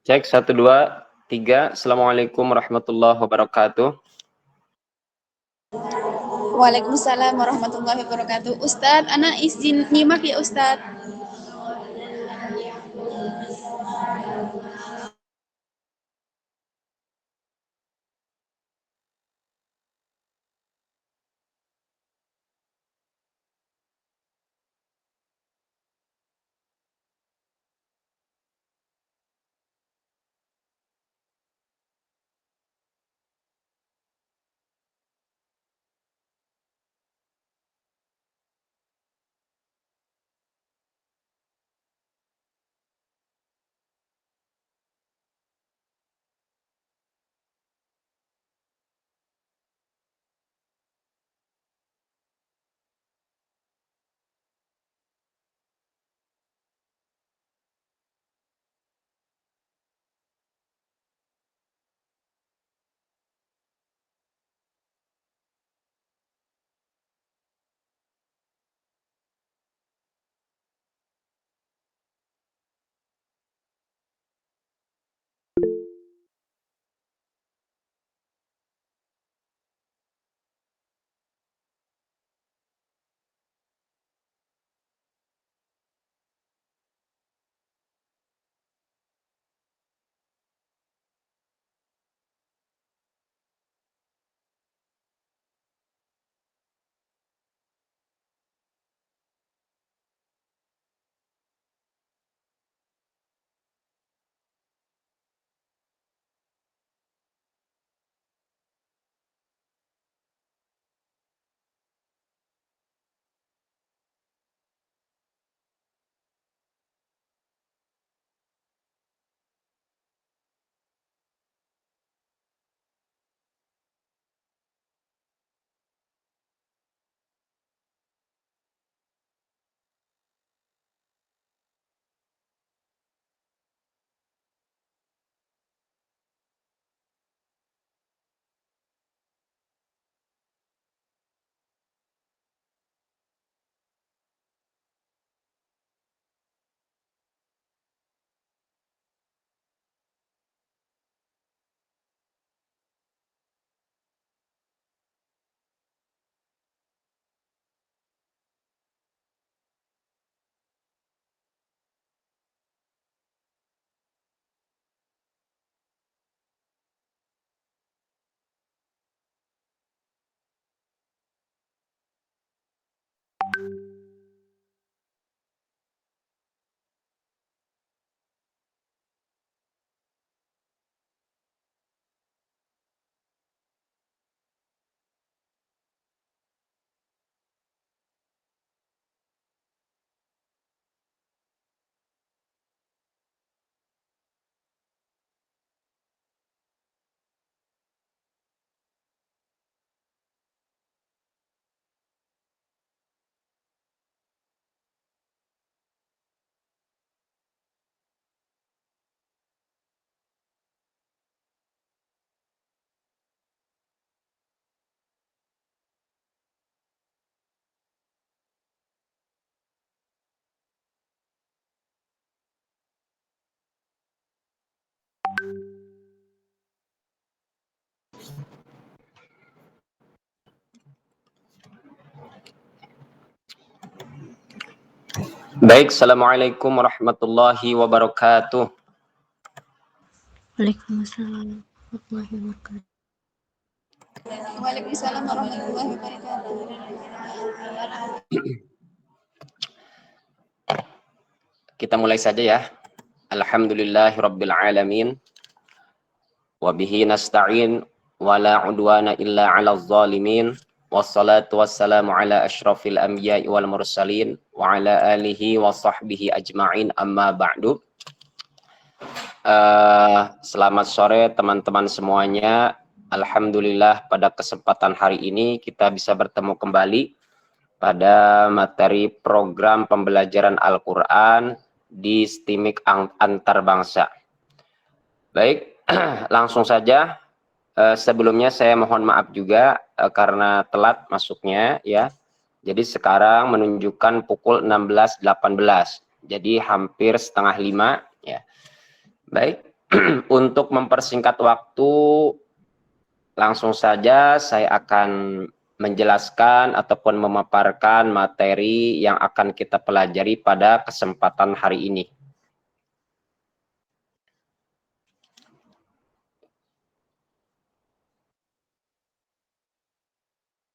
Cek 1 2 3. Assalamualaikum warahmatullahi wabarakatuh. Waalaikumsalam warahmatullahi wabarakatuh. Ustadz, ana izin nyimak ya Ustadz. Baik, assalamualaikum warahmatullahi wabarakatuh. Waalaikumsalam warahmatullahi wabarakatuh. Waalaikumsalam warahmatullahi wabarakatuh. Kita mulai saja ya. Alhamdulillahirabbil alamin. Wa bihi nasta'in wa la udwana illa 'alal zalimin. Wassalatu wassalamu ala asyrafil anbiya'i wal mursalin wa ala alihi wa sahbihi ajma'in, amma ba'du. Selamat sore teman-teman semuanya. Alhamdulillah pada kesempatan hari ini kita bisa bertemu kembali pada materi program pembelajaran Al-Quran di STIMIK Antarbangsa. Baik, langsung saja. Sebelumnya saya mohon maaf juga karena telat masuknya ya. Jadi sekarang menunjukkan pukul 16.18. Jadi hampir setengah 5 ya. Baik, untuk mempersingkat waktu, langsung saja saya akan menjelaskan ataupun memaparkan materi yang akan kita pelajari pada kesempatan hari ini.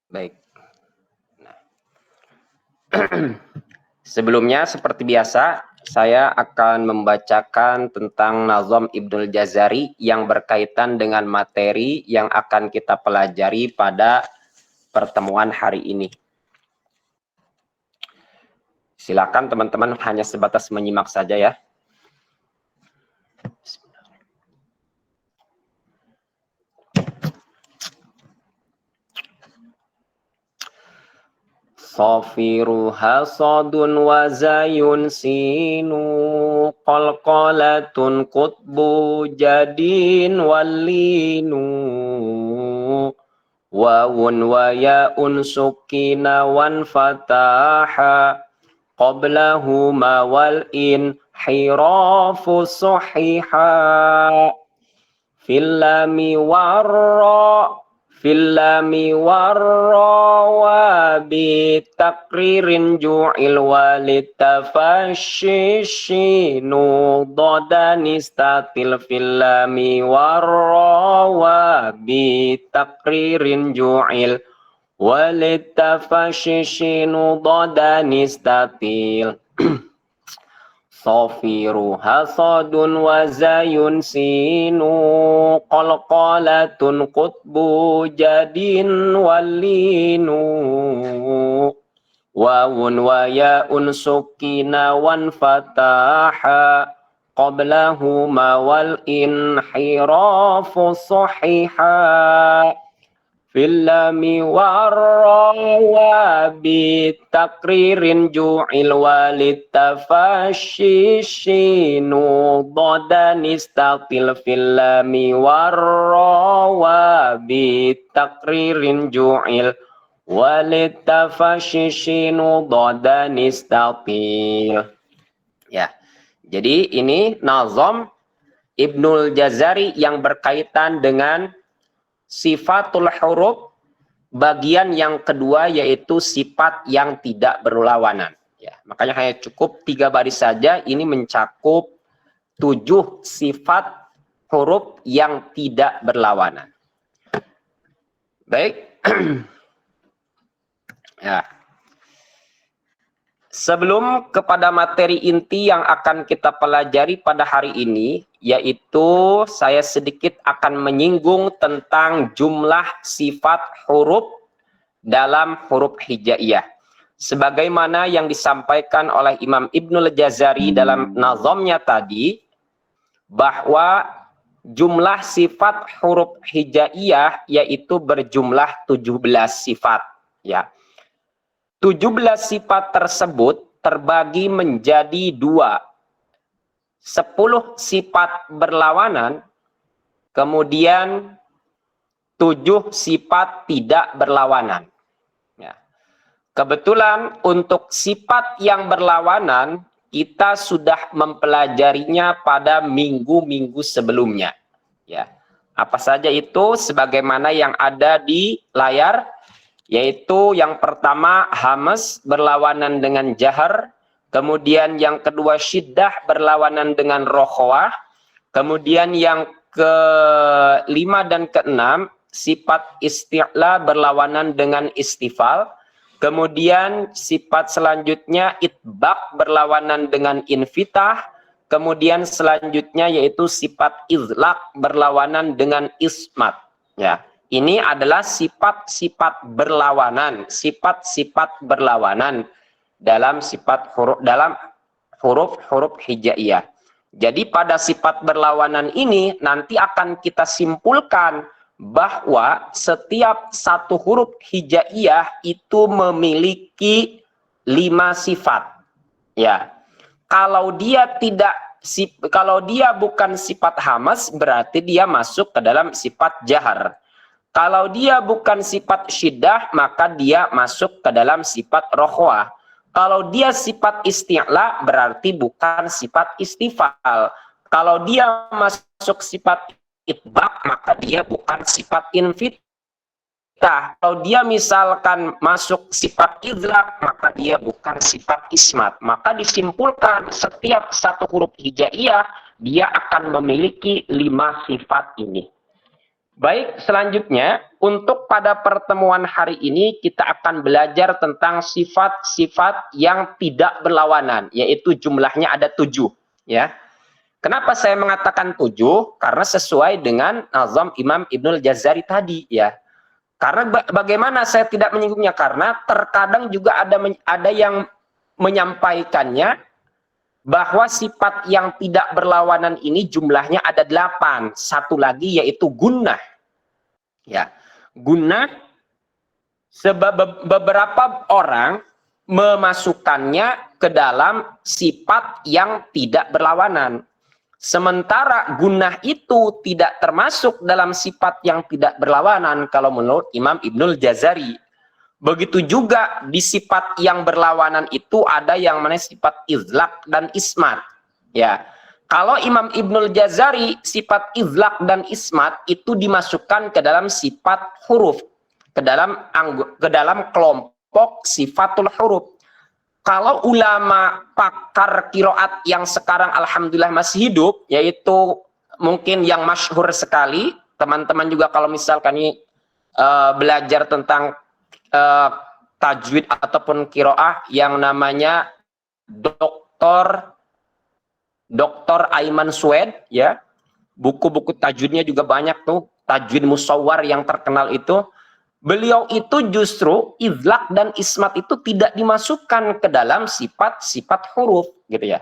Baik. Nah. Sebelumnya seperti biasa, saya akan membacakan tentang Nazom Ibnul Jazari yang berkaitan dengan materi yang akan kita pelajari pada pertemuan hari ini. Silakan teman-teman hanya sebatas menyimak saja ya. Safiru hasadun wa zayun sinu qalqalatun qutbu jadin walinu wawun wa ya'un sukina wan fataha qablahuma wal in hirafu sahiha fil lami warra Fillami warra wa bi takririn ju'il walid tafashishinu dodanistatil fillami warra wa bi takririn ju'il walid tafashishinu dodanistatil Safiru hasadun wa zayun sinu qalqalatun qutbu jadin walinu wawun wa ya'un sukina wan fataha qablahuma wal inhirafu sahiha Fillami warra wa bi takririn ju'il walid tafashishinu dodanistatil fillami warra wa bi takririn ju'il walid tafashishinu dodanistatil. Ya, jadi ini Nazom Ibnul Jazari yang berkaitan dengan sifatul huruf bagian yang kedua, yaitu sifat yang tidak berlawanan. Ya, makanya hanya cukup 3 baris saja, ini mencakup 7 sifat huruf yang tidak berlawanan. Baik. Ya. Sebelum kepada materi inti yang akan kita pelajari pada hari ini, yaitu saya sedikit akan menyinggung tentang jumlah sifat huruf dalam huruf hijaiyah. Sebagaimana yang disampaikan oleh Imam Ibnul Jazari dalam nazomnya tadi, bahwa jumlah sifat huruf hijaiyah yaitu berjumlah 17 sifat. Ya. 17 sifat tersebut terbagi menjadi 2. 10 sifat berlawanan, kemudian 7 sifat tidak berlawanan. Ya. Kebetulan untuk sifat yang berlawanan, kita sudah mempelajarinya pada minggu-minggu sebelumnya. Ya. Apa saja itu? Sebagaimana yang ada di layar, yaitu yang pertama hamas berlawanan dengan jahar, kemudian yang kedua syiddah berlawanan dengan rokhwah, kemudian yang kelima dan keenam sifat isti'la berlawanan dengan istifal, kemudian sifat selanjutnya itbaq berlawanan dengan infitah, kemudian selanjutnya yaitu sifat izlaq berlawanan dengan ismat. Ya. Ini adalah sifat-sifat berlawanan, sifat-sifat berlawanan dalam huruf-huruf hijaiyah. Jadi pada sifat berlawanan ini nanti akan kita simpulkan bahwa setiap satu huruf hijaiyah itu memiliki 5 sifat. Ya. Kalau dia bukan sifat hamas, berarti dia masuk ke dalam sifat jahar. Kalau dia bukan sifat syiddah, maka dia masuk ke dalam sifat rokhwah. Kalau dia sifat isti'la, berarti bukan sifat istifal. Kalau dia masuk sifat itbaq, maka dia bukan sifat infitah. Kalau dia misalkan masuk sifat idlaq, maka dia bukan sifat ismat. Maka disimpulkan setiap satu huruf hijaiyah, dia akan memiliki 5 sifat ini. Baik, selanjutnya untuk pada pertemuan hari ini kita akan belajar tentang sifat-sifat yang tidak berlawanan, yaitu jumlahnya ada 7, ya. Kenapa saya mengatakan 7? Karena sesuai dengan nazam Imam Ibnul Jazari tadi, ya. Karena bagaimana saya tidak menyinggungnya? Karena terkadang juga ada yang menyampaikannya bahwa sifat yang tidak berlawanan ini jumlahnya ada 8. Satu lagi yaitu gunnah. Ya, gunnah sebab beberapa orang memasukkannya ke dalam sifat yang tidak berlawanan. Sementara gunnah itu tidak termasuk dalam sifat yang tidak berlawanan kalau menurut Imam Ibnul Jazari. Begitu juga di sifat yang berlawanan itu ada yang namanya sifat izlaq dan ismat. Ya, kalau Imam Ibnul Jazari sifat izlaq dan ismat itu dimasukkan ke dalam sifat huruf, ke dalam kelompok sifatul huruf. Kalau ulama pakar qiraat yang sekarang alhamdulillah masih hidup, yaitu mungkin yang masyhur sekali, teman-teman juga kalau misalkan ini belajar tentang tajwid ataupun qiraah yang namanya Dr. Aiman Sued, ya, buku-buku tajwidnya juga banyak tuh, tajwid musawwar yang terkenal itu. Beliau itu justru izlaq dan ismat itu tidak dimasukkan ke dalam sifat-sifat huruf, gitu ya.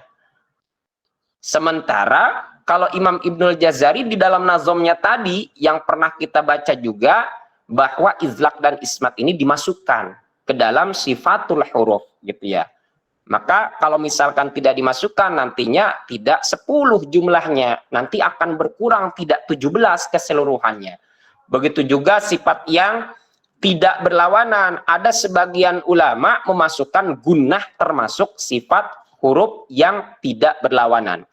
Sementara kalau Imam Ibnul Jazari di dalam nazomnya tadi yang pernah kita baca juga bahwa izlaq dan ismat ini dimasukkan ke dalam sifatul huruf, gitu ya. Maka kalau misalkan tidak dimasukkan nantinya tidak 10 jumlahnya, nanti akan berkurang tidak 17 keseluruhannya. Begitu juga sifat yang tidak berlawanan, ada sebagian ulama memasukkan gunnah termasuk sifat huruf yang tidak berlawanan.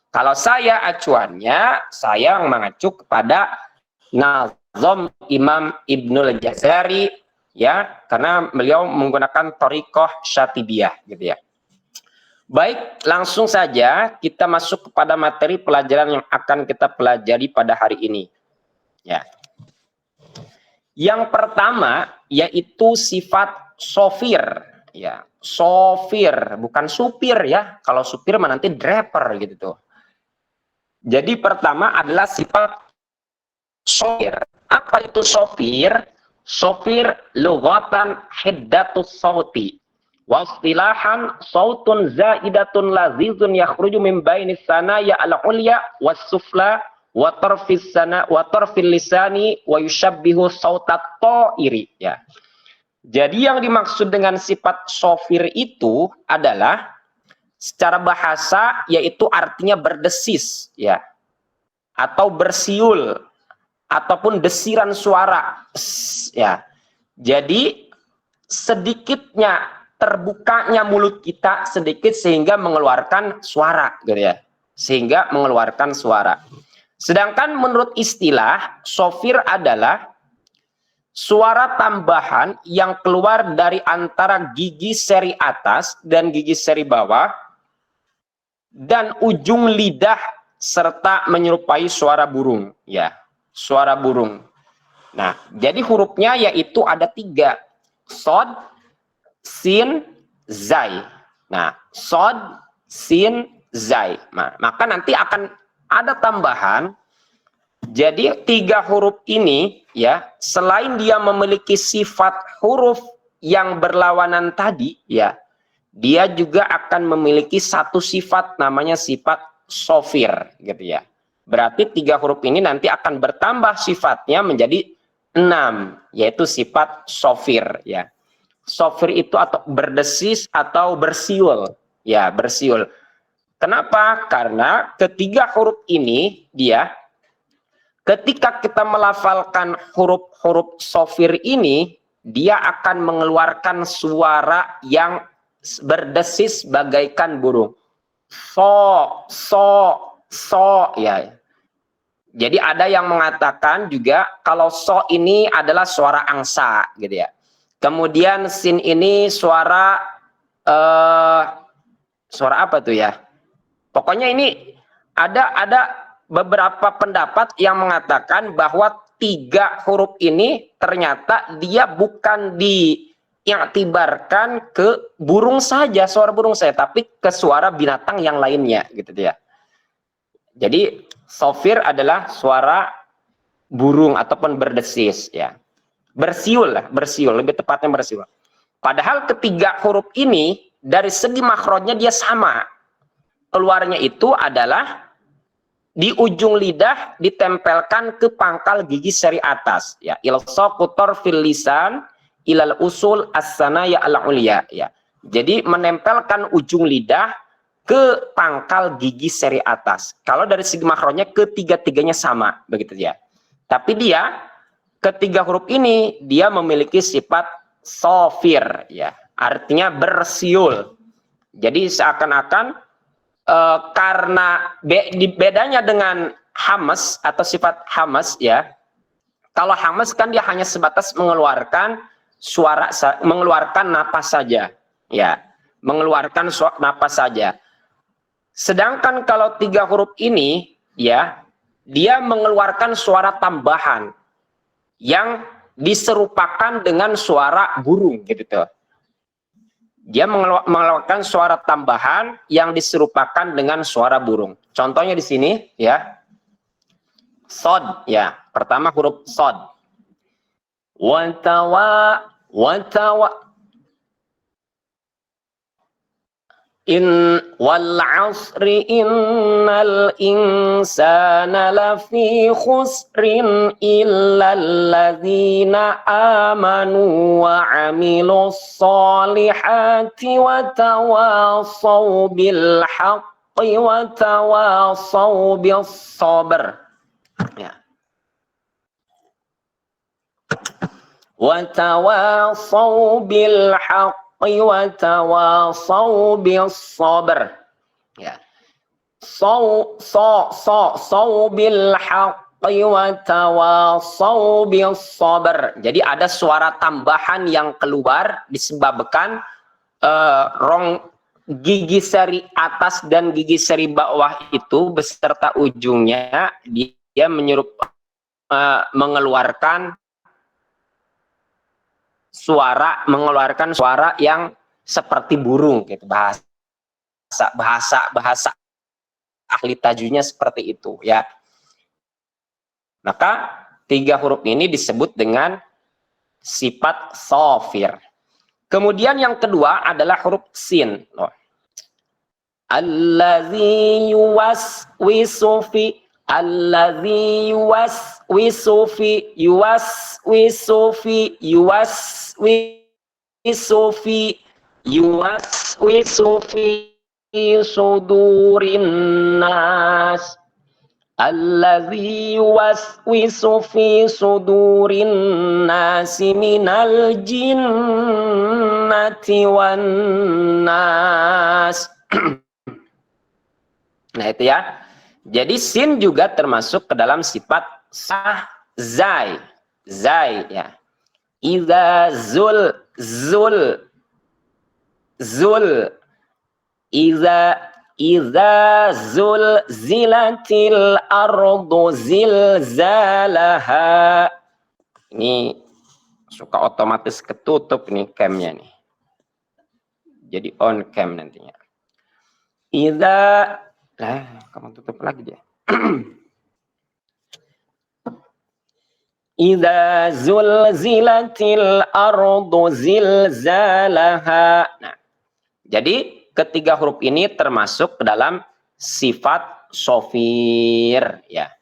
Kalau saya acuannya, saya mengacu kepada nazom Imam Ibnul Jazari, ya, karena beliau menggunakan thariqah syatibiyah, gitu ya. Baik, langsung saja kita masuk kepada materi pelajaran yang akan kita pelajari pada hari ini, ya. Yang pertama yaitu sifat sofir, ya. Sofir, bukan supir, ya. Kalau supir mah nanti driver gitu tuh. Jadi pertama adalah sifat sofir. Apa itu sofir? Sofir lughatan hiddatus sauti. Wa istilahan sautun zaidatun lazizun yakhruju min bainis sanaya al-ulya was sufla wa tarfis sana wa tarfil lisani wa yushabbihu sautat ta'iri, ya. Jadi yang dimaksud dengan sifat sofir itu adalah secara bahasa yaitu artinya berdesis, ya, atau bersiul ataupun desiran suara, ya. Jadi sedikitnya terbukanya mulut kita sedikit sehingga mengeluarkan suara, gitu ya. Sehingga mengeluarkan suara. Sedangkan menurut istilah, sofir adalah suara tambahan yang keluar dari antara gigi seri atas dan gigi seri bawah dan ujung lidah serta menyerupai suara burung, ya, suara burung. Nah, jadi hurufnya yaitu ada 3, sod, sin, zai. Nah, sod, sin, zai. Nah, maka nanti akan ada tambahan. Jadi 3 huruf ini, ya, selain dia memiliki sifat huruf yang berlawanan tadi, ya, dia juga akan memiliki satu sifat namanya sifat sofir, gitu ya. Berarti 3 huruf ini nanti akan bertambah sifatnya menjadi 6, yaitu sifat sofir, ya. Sofir itu atau berdesis atau bersiul, ya, bersiul. Kenapa? Karena ketiga huruf ini dia ketika kita melafalkan huruf-huruf sofir ini, dia akan mengeluarkan suara yang berdesis bagaikan burung. So, so ya. Jadi ada yang mengatakan juga kalau so ini adalah suara angsa gitu ya. Kemudian sin ini suara suara apa tuh ya? Pokoknya ini ada beberapa pendapat yang mengatakan bahwa 3 huruf ini ternyata dia bukan diiktibarkan ke burung saja, suara burung saja, tapi ke suara binatang yang lainnya gitu ya. Jadi sofir adalah suara burung ataupun berdesis ya. Bersiul lah, bersiul, lebih tepatnya bersiul. Padahal ketiga huruf ini dari segi makhrajnya dia sama. Keluarnya itu adalah di ujung lidah ditempelkan ke pangkal gigi seri atas ya. Ilsaqu fil lisan ilal usul as-sanaya al-ulya ya. Jadi menempelkan ujung lidah ke pangkal gigi seri atas. Kalau dari segi makhrajnya ketiga-tiganya sama begitu ya. Tapi dia ketiga huruf ini dia memiliki sifat sofir ya. Artinya bersiul. Jadi seakan-akan karena bedanya dengan hamas atau sifat hamas ya. Kalau hamas kan dia hanya sebatas mengeluarkan suara, mengeluarkan napas saja ya. Mengeluarkan napas saja. Sedangkan kalau 3 huruf ini ya, dia mengeluarkan suara tambahan yang diserupakan dengan suara burung gitu tuh. Dia mengeluarkan suara tambahan yang diserupakan dengan suara burung. Contohnya di sini ya. Sod ya, pertama huruf sod. Watawa in wal asri innal insana lafi khusrin illal ladzina amanu wa amilus solihati wa tawasaw bil haqqi wa tawasaw bis sabr ya. Wa tawasaw bil haqqi wa tawasaw bis sabr ya. Saw bil haqqi wa tawasaw bis sabr. Jadi ada suara tambahan yang keluar disebabkan gigi seri atas dan gigi seri bawah itu beserta ujungnya dia mengeluarkan suara yang seperti burung gitu, bahasa ahli tajwidnya seperti itu ya. Maka 3 huruf ini disebut dengan sifat sofir. Kemudian yang kedua adalah huruf sin. Allazi yuwaswisu fi Allazi yuwaswisu fi sudurin nas. Allazi yuwaswisu fi sudurin nasi minal jinnati wan nas. Nah itu ya. Jadi sin juga termasuk ke dalam sifat zai ya. Iza zul Iza zul zilatil ardu zilzalaha. Ini suka otomatis ketutup nih camnya nih. Jadi on cam nantinya. Kamu tutup lagi dia. Idza zulzilatil ardu zilzalaha. Nah, jadi ketiga huruf ini termasuk ke dalam sifat sofir ya.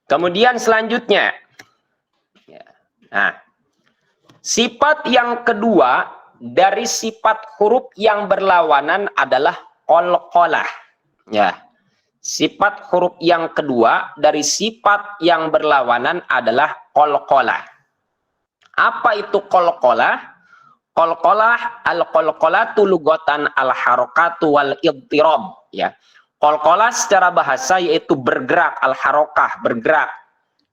Kemudian selanjutnya ya. Nah, sifat yang kedua dari sifat huruf yang berlawanan adalah qalqalah ya. Sifat huruf yang kedua dari sifat yang berlawanan adalah qalqalah. Apa itu qalqalah? Qalqalah al-qalqalatu lugatan al-harakatu wal idtirab ya. Qalqalah secara bahasa yaitu bergerak, al-harokah, bergerak.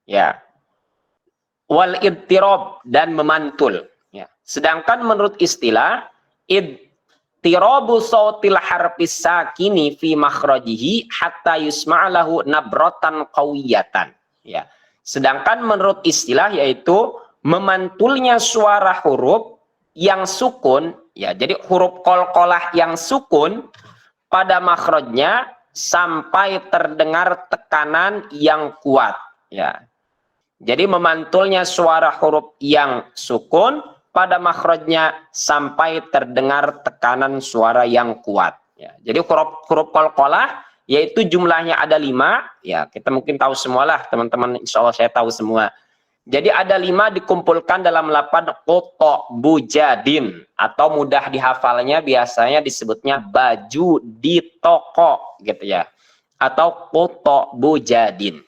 Ya. Wal idtirab, dan memantul. Ya. Sedangkan menurut istilah, idtirabu sautil harfis sakini fi makhrajihi hatta yusma'alahu nabratan qawiyatan. Ya. Sedangkan menurut istilah yaitu memantulnya suara huruf yang sukun, ya. Jadi huruf qalqalah yang sukun pada makhrajnya sampai terdengar tekanan yang kuat, ya. Jadi memantulnya suara huruf yang sukun pada makhrajnya sampai terdengar tekanan suara yang kuat. Ya. Jadi huruf qalqalah yaitu jumlahnya ada 5. Ya, kita mungkin tahu semualah teman-teman. Insya Allah saya tahu semua. Jadi ada 5 dikumpulkan dalam lafaz qata bujadin, atau mudah dihafalnya biasanya disebutnya baju di toko gitu ya, atau qata bujadin.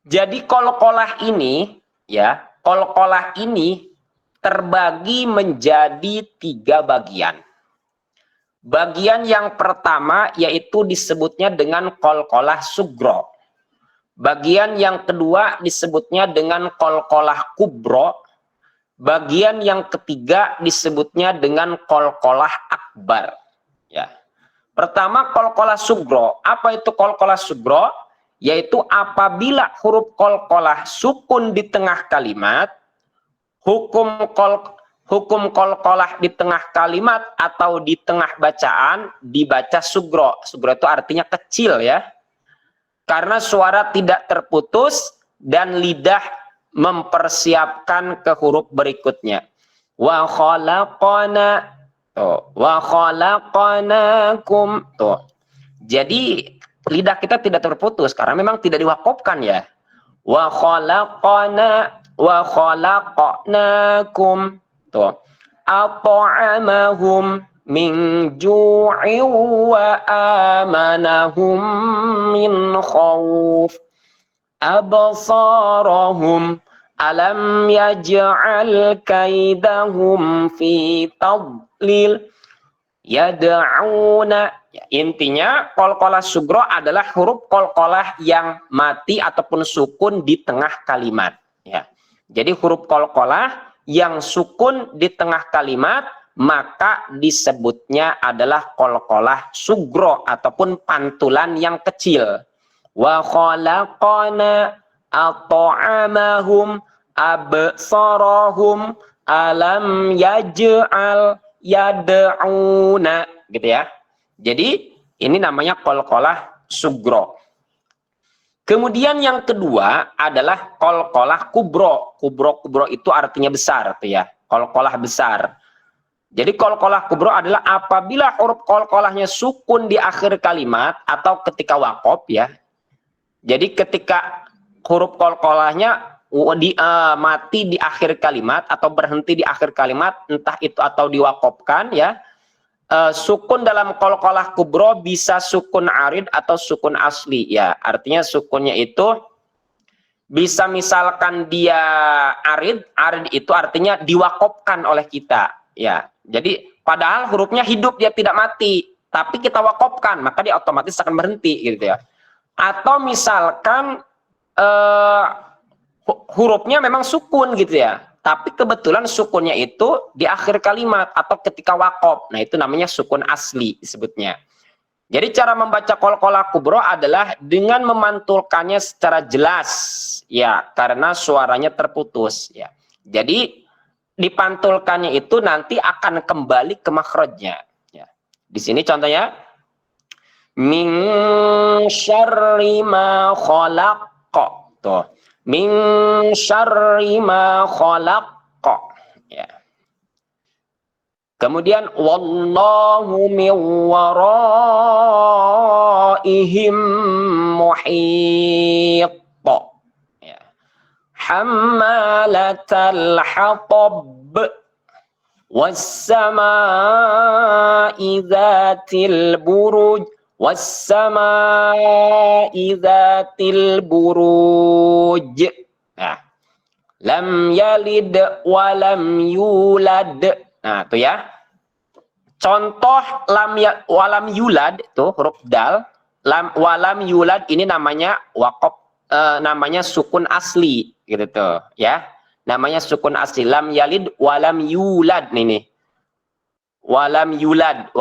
Jadi qalqalah ini, ya, qalqalah ini terbagi menjadi 3 bagian. Bagian yang pertama yaitu disebutnya dengan qalqalah sugro. Bagian yang kedua disebutnya dengan qalqalah kubro. Bagian yang ketiga disebutnya dengan qalqalah akbar. Ya. Pertama qalqalah sugro. Apa itu qalqalah sugro? Yaitu apabila huruf qalqalah sukun di tengah kalimat, hukum qalqalah di tengah kalimat atau di tengah bacaan dibaca sugro. Sugro itu artinya kecil, ya. Karena suara tidak terputus dan lidah mempersiapkan ke huruf berikutnya. Wa khalaqana, wa khalaqanakum. Jadi lidah kita tidak terputus karena memang tidak diwakofkan, ya. Wa khalaqnakum. At'amahum min ju'in wa amanahum min khawf. Absarahum alam yaj'al kaidahum fi tadlil. Yad'una. Ya, intinya qalqalah sugro adalah huruf qalqalah yang mati ataupun sukun di tengah kalimat, ya. Jadi huruf qalqalah yang sukun di tengah kalimat maka disebutnya adalah qalqalah sugro ataupun pantulan yang kecil. Wa khalaqana at'amahum absarahum alam yaj'al yad'una, gitu ya. Jadi ini namanya qalqalah sugro. Kemudian yang kedua adalah qalqalah kubro. Kubro itu artinya besar, tuh ya. Qalqalah besar. Jadi qalqalah kubro adalah apabila huruf qalqalahnya sukun di akhir kalimat atau ketika waqaf, ya. Jadi ketika huruf qalqalahnya mati di akhir kalimat atau berhenti di akhir kalimat, entah itu atau diwaqafkan, ya. Sukun dalam qalqalah kubro bisa sukun arid atau sukun asli, ya. Artinya sukunnya itu bisa misalkan dia arid itu artinya diwakofkan oleh kita, ya. Jadi padahal hurufnya hidup, dia tidak mati, tapi kita wakofkan maka dia otomatis akan berhenti, gitu ya. Atau misalkan hurufnya memang sukun, gitu ya, tapi kebetulan sukunnya itu di akhir kalimat atau ketika waqaf. Nah, itu namanya sukun asli disebutnya. Jadi cara membaca qalqalah kubro adalah dengan memantulkannya secara jelas, ya, karena suaranya terputus, ya. Jadi dipantulkannya itu nanti akan kembali ke makhrajnya, ya. Di sini contohnya min syarri ma khalaq. Tuh. Min syarri ma khalaq, ya. Kemudian wallahu min waraihim muhit, ya. Hammalatal hatab was-samaa'i dzatil buruj was-samaa'i dzatil buruj. Nah, lam yalid wa lam yulad. Nah, itu ya. Contoh walam yulad itu huruf dal, walam yulad ini namanya waqaf, namanya sukun asli gitu tuh ya. Namanya sukun asli. Lam yalid walam yulad nih. Walam yulad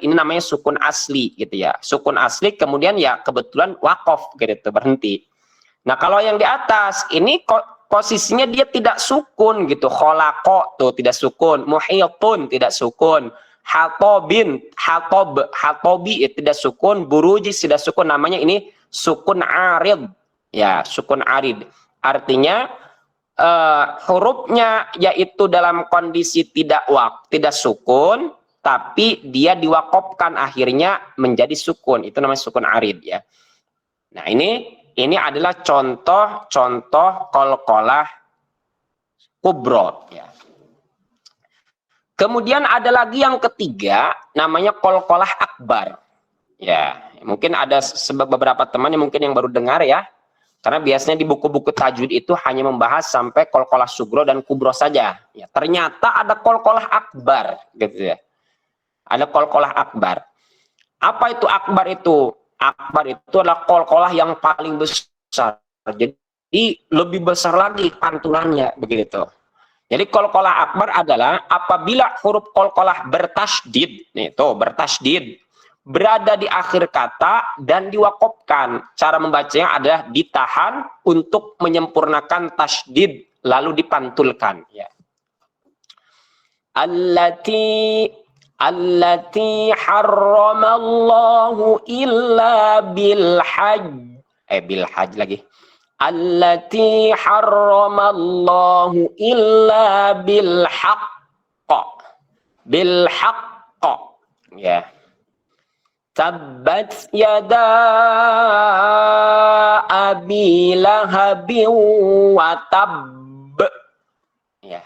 ini namanya sukun asli gitu ya. Sukun asli kemudian ya kebetulan waqaf gitu berhenti. Nah, kalau yang di atas ini posisinya dia tidak sukun gitu. Khalaqa tuh tidak sukun, muhitun tidak sukun. Hatobi tidak sukun, burujis tidak sukun, namanya ini sukun arid ya, sukun arid artinya hurufnya yaitu dalam kondisi tidak sukun tapi dia diwakofkan akhirnya menjadi sukun, itu namanya sukun arid ya. Nah, ini adalah contoh qalqalah kubro ya. Kemudian ada lagi yang ketiga, namanya qalqalah akbar. Ya, mungkin ada beberapa teman yang mungkin yang baru dengar ya. Karena biasanya di buku-buku tajwid itu hanya membahas sampai qalqalah sugro dan kubro saja. Ya, ternyata ada qalqalah akbar gitu ya. Ada qalqalah akbar. Apa itu akbar itu? Akbar itu adalah qalqalah yang paling besar. Jadi lebih besar lagi pantulannya begitu. Jadi qalqalah akbar adalah apabila huruf qalqalah bertasydid, nih tuh bertasydid, berada di akhir kata dan diwakofkan. Cara membacanya adalah ditahan untuk menyempurnakan tasydid lalu dipantulkan ya. Allati harramallahu illa bil hajj lagi. Allati harramallahu illa bil haqq ya. Tabbat yada abi lahabin wa tabb ya.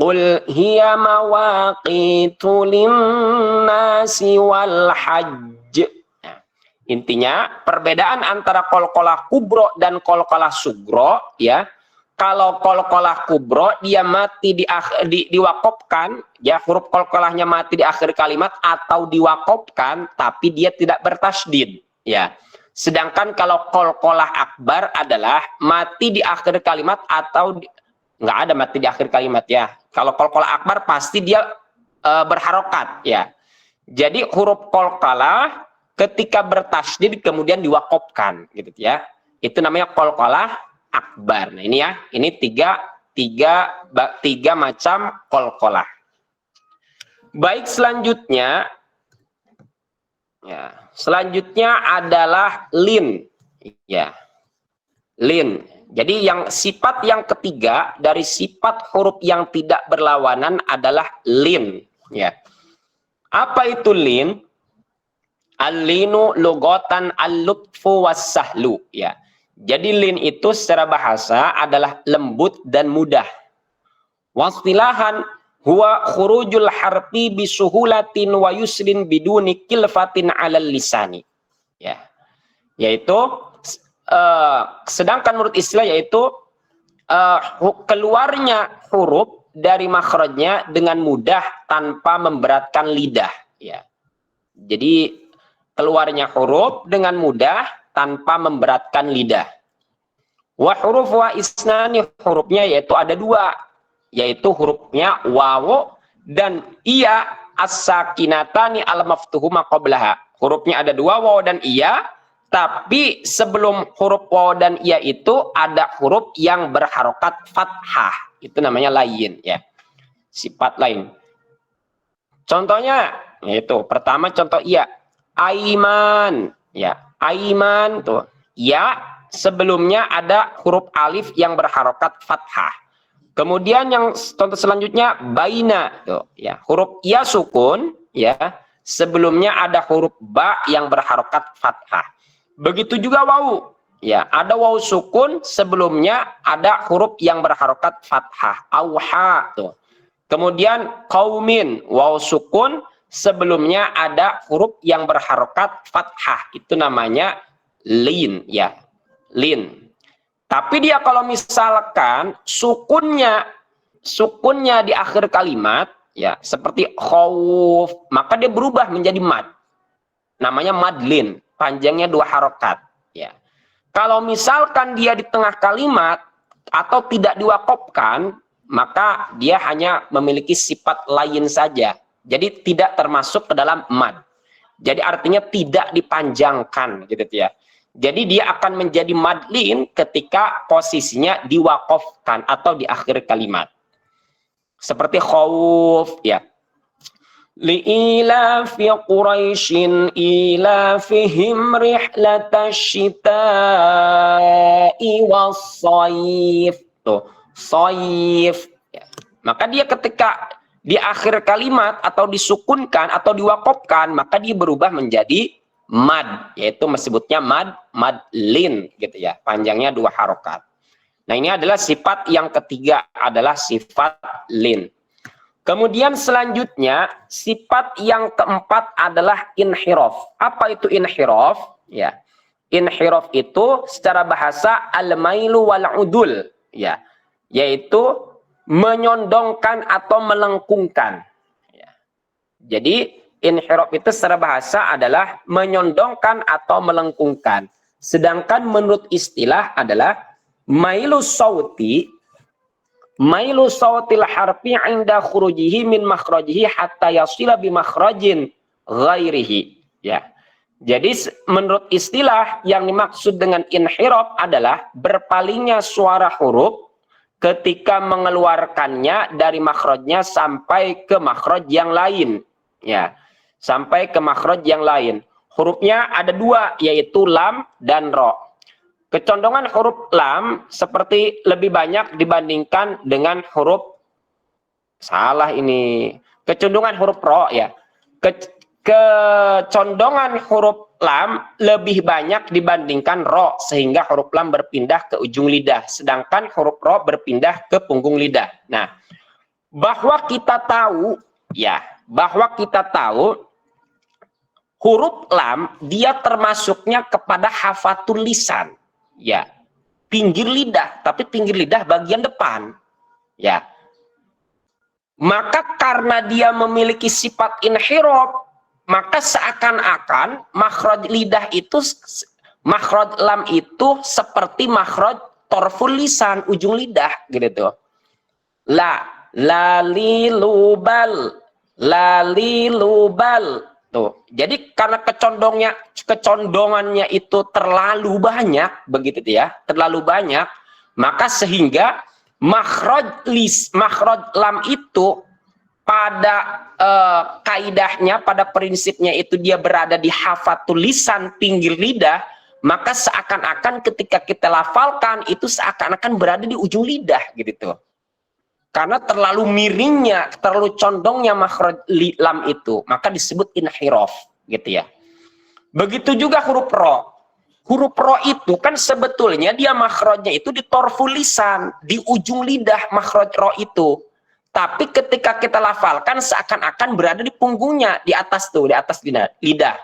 Qul hiya mawaqitu linnasi wal hajj. Intinya perbedaan antara qalqalah kubro dan qalqalah sugro ya. Kalau qalqalah kubro dia mati diwakofkan ya, huruf qalqalahnya mati di akhir kalimat atau diwakofkan tapi dia tidak bertasydid ya. Sedangkan kalau qalqalah akbar adalah mati di akhir kalimat atau nggak ada mati di akhir kalimat ya. Kalau qalqalah akbar pasti dia berharokat ya. Jadi huruf qalqalah ketika bertasydid kemudian diwakofkan gitu ya. Itu namanya qalqalah akbar. Nah, ini ya, ini tiga macam qalqalah. Baik, selanjutnya ya, selanjutnya adalah lin ya. Lin. Jadi yang sifat yang ketiga dari sifat huruf yang tidak berlawanan adalah lin ya. Apa itu lin? Al-linu lugatan al-lutfu was-sahlu ya. Jadi lin itu secara bahasa adalah lembut dan mudah. Wastilahan huwa khurujul harfi bisuhulatin wa yusrin biduni kilfatin 'alal lisani. Ya. Yaitu sedangkan menurut istilah yaitu keluarnya huruf dari makhrajnya dengan mudah tanpa memberatkan lidah ya. Jadi keluarnya huruf dengan mudah tanpa memberatkan lidah. Wa huruf wa isnani, hurufnya yaitu ada dua, yaitu hurufnya wawu dan iya as-sakinatani al-maftuhu ma qablaha. Hurufnya ada dua, wawu dan iya, tapi sebelum huruf wawu dan iya itu ada huruf yang berharokat fathah. Itu namanya lain ya. Sifat lain. Contohnya yaitu pertama contoh iya. Aiman ya, aiman tuh ya, sebelumnya ada huruf alif yang berharokat fathah. Kemudian yang contoh selanjutnya baina tuh ya, huruf ya sukun ya, sebelumnya ada huruf ba yang berharokat fathah. Begitu juga wawu ya, ada wawu sukun sebelumnya ada huruf yang berharokat fathah, auha tuh. Kemudian qaumin, wawu sukun sebelumnya ada huruf yang berharokat fathah, itu namanya lin ya, lin. Tapi dia kalau misalkan sukunnya di akhir kalimat ya, seperti khauf, maka dia berubah menjadi mad. Namanya madlin, panjangnya 2 harokat, ya. Kalau misalkan dia di tengah kalimat atau tidak diwakofkan, maka dia hanya memiliki sifat lain saja. Jadi tidak termasuk ke dalam mad. Jadi artinya tidak dipanjangkan, gitu ya. Jadi dia akan menjadi madlin ketika posisinya diwakofkan atau di akhir kalimat. Seperti khauf, ya. Li'ilafi Quraisyin ilafihim rihlatash syita'i was-shayf. Tuh, shayf. Ya. Maka dia ketika di akhir kalimat atau disukunkan atau diwakofkan, maka dia berubah menjadi mad, yaitu disebutnya madlin, gitu ya. Panjangnya 2 harokat. Nah, ini adalah sifat yang ketiga, adalah sifat lin. Kemudian selanjutnya, sifat yang keempat adalah inhiraf. Apa itu inhiraf? Ya. Inhiraf itu secara bahasa al-mailu wal-udul, ya. Yaitu menyondongkan atau melengkungkan. Ya. Jadi inhiraf itu secara bahasa adalah menyondongkan atau melengkungkan. Sedangkan menurut istilah adalah mailu sautil harfi inda khurujihi min makhrajihi hatta yasila bi makhrajin ghairihi, ya. Jadi menurut istilah yang dimaksud dengan inhiraf adalah berpalingnya suara huruf ketika mengeluarkannya dari makhrajnya sampai ke makhraj yang lain, ya. Sampai ke makhraj yang lain. Hurufnya ada 2, yaitu lam dan ro. Kecondongan huruf lam seperti lebih banyak dibandingkan dengan huruf kecondongan huruf ro, ya. Kecondongan huruf lam lebih banyak dibandingkan ro, sehingga huruf lam berpindah ke ujung lidah, sedangkan huruf ro berpindah ke punggung lidah. Nah, bahwa kita tahu huruf lam dia termasuknya kepada hafatul lisan, ya, pinggir lidah, tapi pinggir lidah bagian depan, ya. Maka karena dia memiliki sifat inhiraf, maka seakan-akan makhraj lidah itu, makhraj lam itu seperti makhraj torful lisan, ujung lidah, gitu tuh. Lali lubal. Tuh. Jadi karena kecondongannya itu terlalu banyak, begitu ya, terlalu banyak, maka sehingga makhraj lam itu pada kaidahnya, pada prinsipnya itu dia berada di hafatul lisan, pinggir lidah, maka seakan-akan ketika kita lafalkan itu seakan-akan berada di ujung lidah, gitu tuh. Karena terlalu miringnya, terlalu condongnya makhraj lam itu, maka disebut inhiraf, gitu ya. Begitu juga huruf ro. Huruf ro itu kan sebetulnya dia makhrajnya itu di torful lisan, di ujung lidah makhraj ro itu. Tapi ketika kita lafalkan seakan-akan berada di punggungnya, di atas tuh, di atas lidah.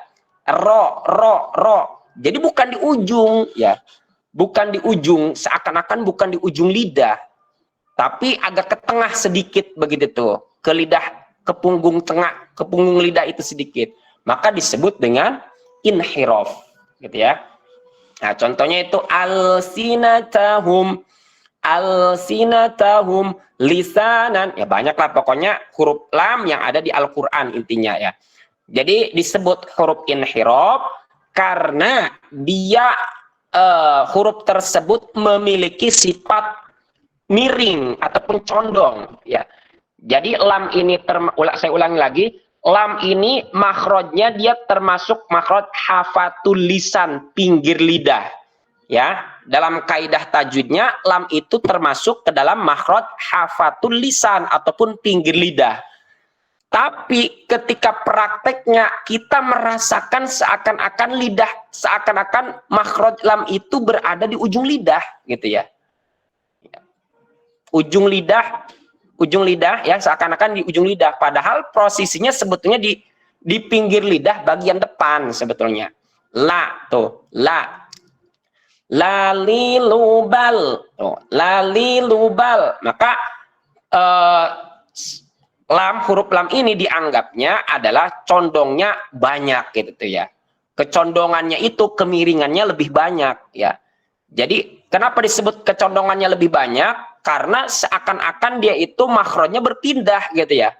Ro. Jadi bukan di ujung, ya. Bukan di ujung, seakan-akan bukan di ujung lidah. Tapi agak ke tengah sedikit, begitu tuh, ke lidah, ke punggung tengah, ke punggung lidah itu sedikit, maka disebut dengan inhiraf, gitu ya. Nah, contohnya itu alsinatahum lisanan, ya banyaklah pokoknya huruf lam yang ada di Al-Quran intinya, ya. Jadi disebut huruf inhiraf karena dia huruf tersebut memiliki sifat miring ataupun condong, ya. Jadi lam ini saya ulangi lagi, lam ini makhrajnya dia termasuk makhraj hafatul lisan, pinggir lidah, ya. Dalam kaidah tajwidnya lam itu termasuk ke dalam makhraj hafatul lisan ataupun pinggir lidah. Tapi ketika prakteknya kita merasakan seakan-akan makhraj lam itu berada di ujung lidah, gitu ya. Ujung lidah ya, seakan-akan di ujung lidah, padahal posisinya sebetulnya di pinggir lidah bagian depan sebetulnya. Lali lubal, maka huruf lam ini dianggapnya adalah condongnya banyak gitu tuh ya. Kecondongannya itu kemiringannya lebih banyak ya. Jadi kenapa disebut kecondongannya lebih banyak? Karena seakan-akan dia itu makhrajnya berpindah gitu ya.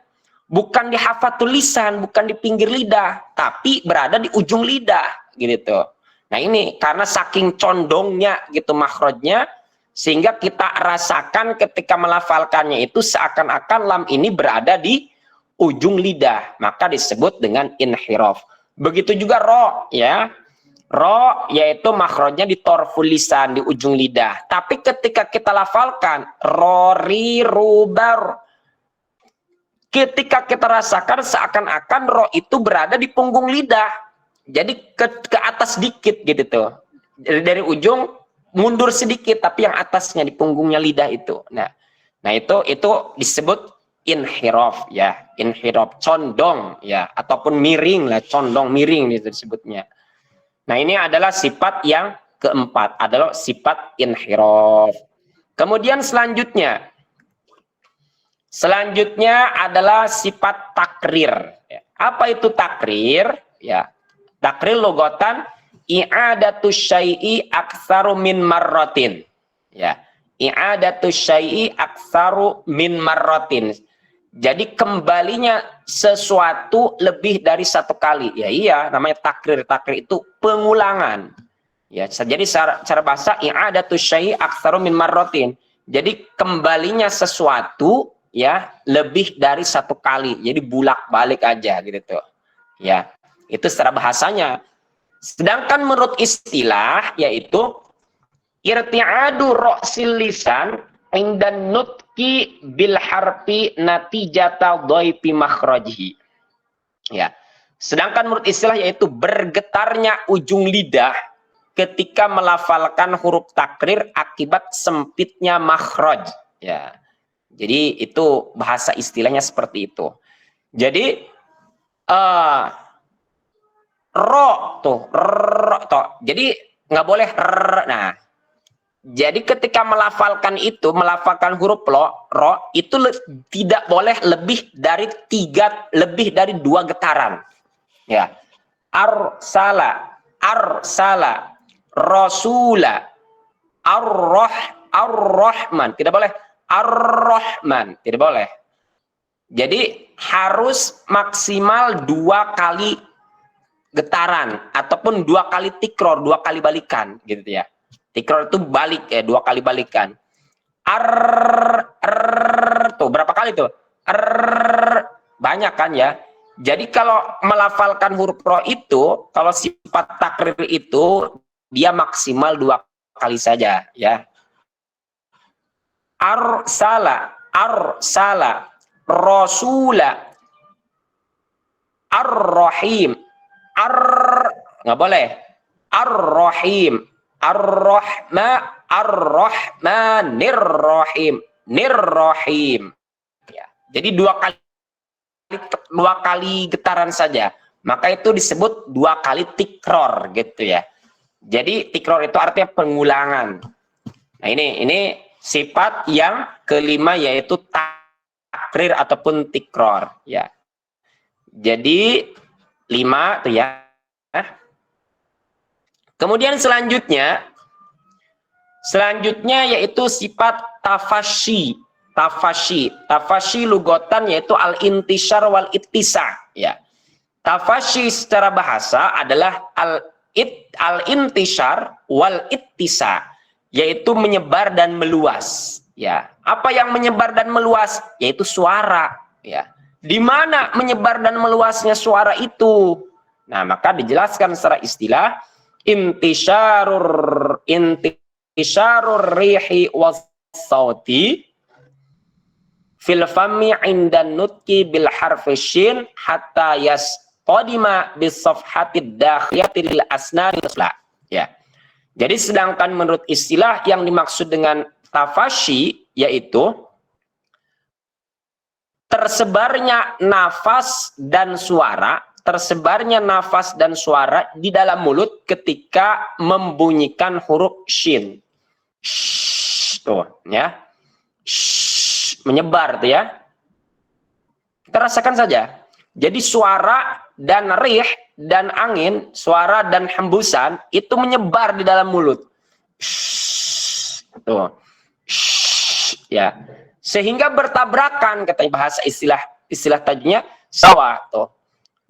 Bukan di hafatul lisan, bukan di pinggir lidah, tapi berada di ujung lidah gitu. Nah ini karena saking condongnya gitu makhrajnya, sehingga kita rasakan ketika melafalkannya itu seakan-akan lam ini berada di ujung lidah, maka disebut dengan inhiraf. Begitu juga ro ya. Ro yaitu makhrajnya di torful lisan, di ujung lidah. Tapi ketika kita lafalkan rori rubar, ketika kita rasakan seakan-akan ro itu berada di punggung lidah. Jadi ke atas sedikit gitu tuh. Dari ujung mundur sedikit, tapi yang atasnya di punggungnya lidah itu. Nah itu disebut inhiraf ya, inhiraf condong ya, ataupun miring lah, condong miring itu disebutnya. Nah ini adalah sifat yang keempat, adalah sifat inhiraf. Kemudian selanjutnya adalah sifat takrir. Apa itu takrir? Ya, takrir logatan i'adatu syai'i aktsaru min marratin. Ya, i'adatu syai'i aktsaru min marratin. Jadi kembalinya sesuatu lebih dari satu kali. Ya iya, namanya takrir. Takrir itu pengulangan. Ya, jadi cara bahasa i'adatu syai'i aktsaru min marratin. Jadi kembalinya sesuatu ya lebih dari satu kali. Jadi bulak-balik aja gitu tuh. Ya, itu secara bahasanya. Sedangkan menurut istilah yaitu irti'adu ra'sil lisan indan nutki bil harfi natijata dhaifi makhrajihi. Ya. Sedangkan menurut istilah yaitu bergetarnya ujung lidah ketika melafalkan huruf takrir akibat sempitnya makhraj. Ya. Jadi itu bahasa istilahnya seperti itu. Jadi ro tuh, jadi nggak boleh nah. Jadi ketika melafalkan huruf ro itu tidak boleh lebih dari dua getaran. Ya. Arsala, rasula, ar-rahman, tidak boleh ar-rahman, tidak boleh. Jadi harus maksimal 2 kali getaran ataupun 2 kali tikror, 2 kali balikan gitu ya. Tikror itu balik ya, 2 kali balikan. Tuh berapa kali tuh? Banyak kan ya. Jadi kalau melafalkan huruf ro itu, kalau sifat takrir itu dia maksimal 2 kali saja ya. Arsala, rasula, ar-rahim, nggak boleh. Ar-rahim, ar-rahmanir-rahim, nir-rahim. Ya. Jadi 2 kali getaran saja. Maka itu disebut 2 kali tikror gitu ya. Jadi tikror itu artinya pengulangan. Nah ini sifat yang kelima yaitu takrir ataupun tikror ya. Jadi 5 tuh ya. Kemudian selanjutnya yaitu sifat tafashi. Tafashi lugotan yaitu al-intishar wal ittisa ya. Tafashi secara bahasa adalah al-intishar wal ittisa, yaitu menyebar dan meluas ya. Apa yang menyebar dan meluas? Yaitu suara ya. Di mana menyebar dan meluasnya suara itu? Nah, maka dijelaskan secara istilah intisharur rihi was sauti fil fami indan nutki bil harfi shin hatta yasqadima bis safhatid dakhiyati lil asnani ya. Jadi sedangkan menurut istilah yang dimaksud dengan tafashi yaitu tersebarnya nafas dan suara di dalam mulut ketika membunyikan huruf shin. Tuh ya. Menyebar tuh ya. Kita rasakan saja. Jadi suara dan rih dan angin, suara dan hembusan itu menyebar di dalam mulut. Tuh. Ya. Sehingga bertabrakan, kata bahasa istilah tajnya sawah tuh.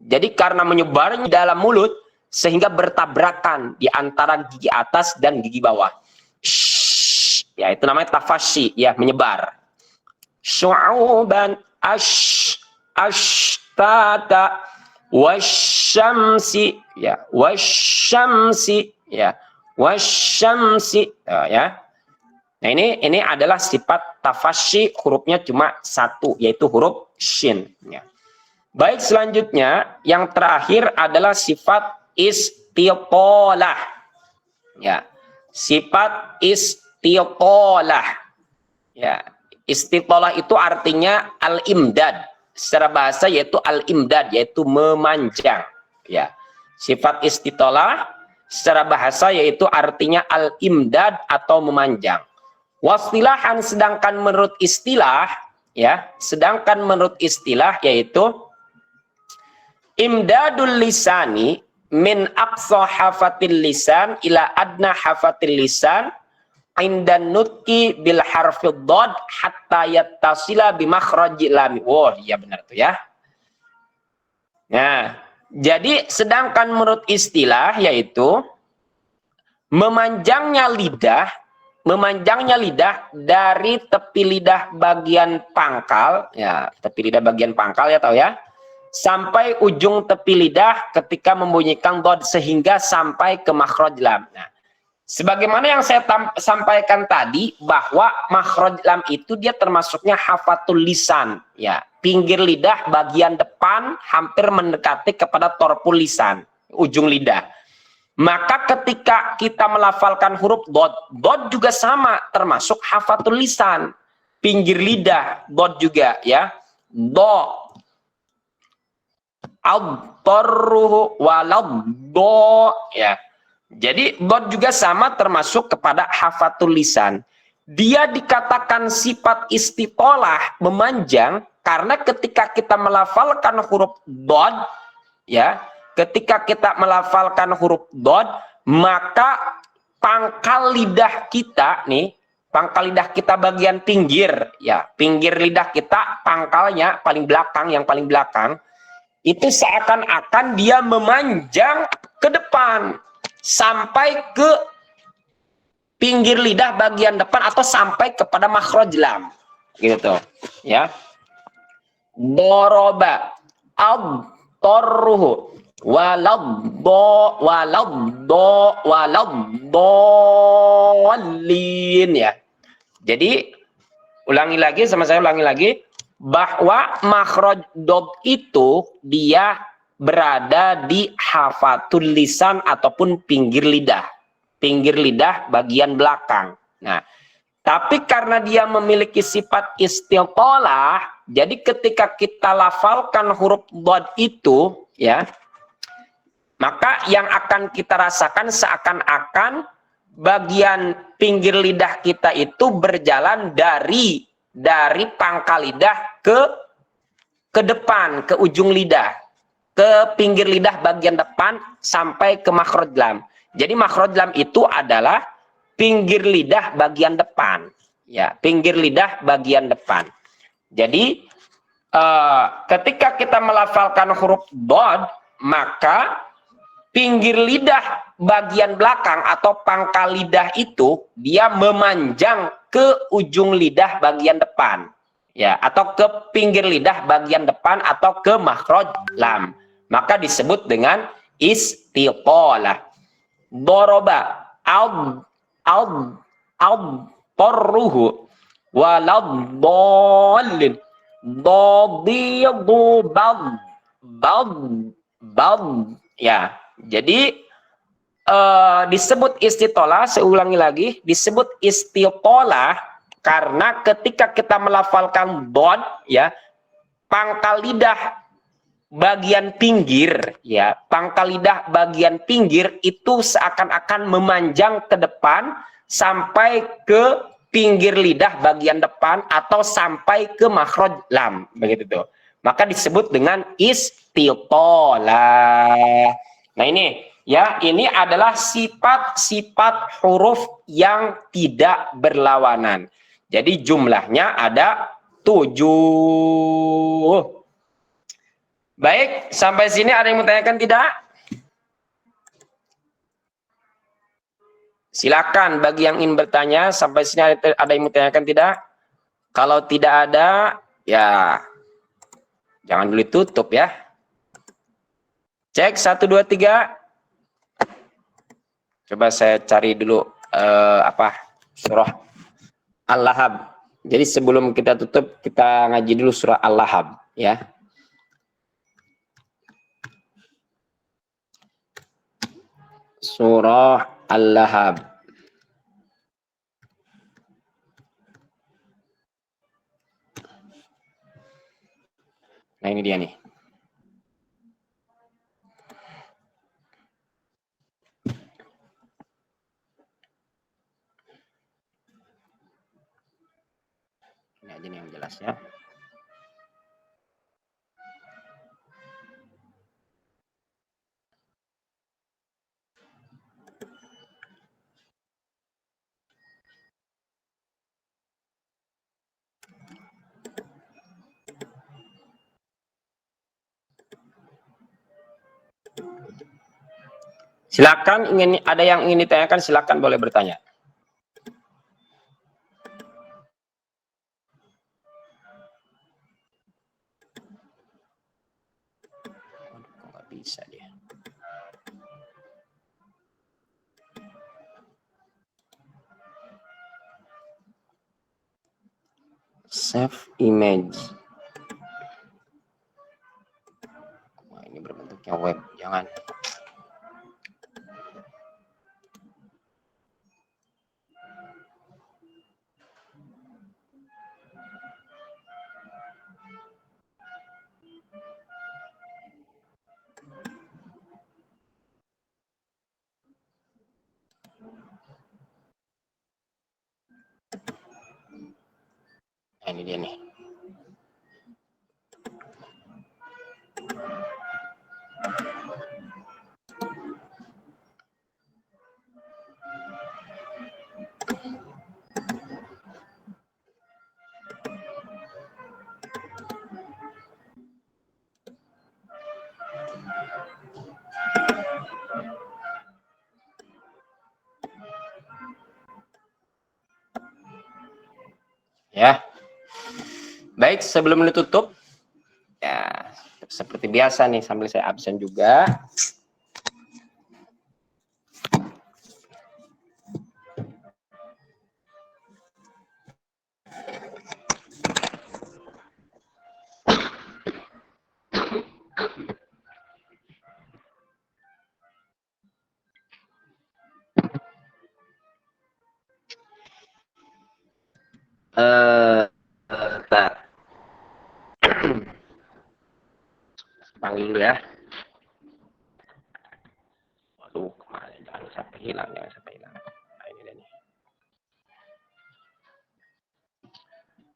Jadi karena menyebarnya di dalam mulut sehingga bertabrakan di antara gigi atas dan gigi bawah. Ya, itu namanya tafasyi, ya, menyebar. Syu'uban ashtata wasyamsi, ya, wasyamsi, ya, wasyamsi, ya. Nah, ini adalah sifat tafasyi, hurufnya cuma satu, yaitu huruf shin, ya. Baik, selanjutnya yang terakhir adalah sifat istitolah, ya, sifat istitolah, ya. Istitolah itu artinya al-imdad, secara bahasa yaitu al-imdad, yaitu memanjang, ya. Sifat istitolah secara bahasa yaitu artinya al-imdad atau memanjang. Wastilahan, sedangkan menurut istilah, ya, sedangkan menurut istilah yaitu imdadul lisani min aqsa hafatil lisan ila adna hafatil lisan indan nutki bil harfid dad hatta yattasila bi makhrajil lam. Oh, iya benar tuh, ya. Nah, jadi sedangkan menurut istilah yaitu memanjangnya lidah dari tepi lidah bagian pangkal, ya, tepi lidah bagian pangkal, ya, tahu, ya, sampai ujung tepi lidah ketika membunyikan dad sehingga sampai ke makhraj lam. Nah, sebagaimana yang saya sampaikan tadi bahwa makhraj lam itu dia termasuknya hafatul lisan, ya, pinggir lidah bagian depan hampir mendekati kepada torpul lisan, ujung lidah. Maka ketika kita melafalkan huruf dad juga sama, termasuk hafatul lisan, pinggir lidah, dad juga, ya. Do, ad-darruhu walad-do, ya. Jadi dad juga sama, termasuk kepada hafatul lisan. Dia dikatakan sifat istitolah, memanjang, karena ketika kita melafalkan huruf dad, ya, ketika kita melafalkan huruf dad, maka pangkal lidah kita nih, pangkal lidah kita bagian pinggir, ya, pinggir lidah kita, pangkalnya paling belakang, yang paling belakang, itu seakan-akan dia memanjang ke depan sampai ke pinggir lidah bagian depan atau sampai kepada makhraj lam, gitu, ya. Doroba ad-darruhu waladhdallin, ya. Jadi ulangi lagi, sama saya ulangi lagi, bahwa makhraj dad itu dia berada di hafatul lisan ataupun pinggir lidah bagian belakang. Nah, tapi karena dia memiliki sifat istitolah, jadi ketika kita lafalkan huruf dad itu, ya, maka yang akan kita rasakan seakan-akan bagian pinggir lidah kita itu berjalan dari pangkal lidah ke depan, ke ujung lidah, ke pinggir lidah bagian depan sampai ke makhraj lam. Jadi makhraj lam itu adalah pinggir lidah bagian depan, ya, pinggir lidah bagian depan. Jadi ketika kita melafalkan huruf dad, maka pinggir lidah bagian belakang atau pangkal lidah itu dia memanjang ke ujung lidah bagian depan, ya, atau ke pinggir lidah bagian depan atau ke makhraj lam. Maka disebut dengan istitolah. Doroba ad-darruhu waladhdallin dadidu bad, ya. Jadi disebut istitolah, saya ulangi lagi, disebut istitolah karena ketika kita melafalkan dad, ya, pangkal lidah bagian pinggir, ya, pangkal lidah bagian pinggir itu seakan-akan memanjang ke depan sampai ke pinggir lidah bagian depan atau sampai ke makhraj lam, begitu tuh. maka disebut dengan istitolah. Nah ini ya, ini adalah sifat-sifat huruf yang tidak berlawanan. Jadi jumlahnya ada 7. Baik, sampai sini ada yang mau tanyakan tidak? Silakan bagi yang ingin bertanya, sampai sini ada yang mau tanyakan tidak? Kalau tidak ada, ya jangan dulu tutup ya. Cek 1 2 3. Coba saya cari dulu surah Al-Lahab. Jadi sebelum kita tutup, kita ngaji dulu surah Al-Lahab ya. Surah Al-Lahab. Nah ini dia nih. Ini aja nih yang jelas ya. Silakan, ada yang ingin ditanyakan, silakan boleh bertanya. Kok nggak bisa dia? Save image. Wah, ini berbentuknya web, jangan. Nah, ini dia nih. Ya. Baik, sebelum ditutup, ya seperti biasa nih, sambil saya absen juga. Bentar. Panggil dulu ya. Waduh, kemana? Jangan sampai hilang, jangan sampai hilang. Nah, ini dia nih.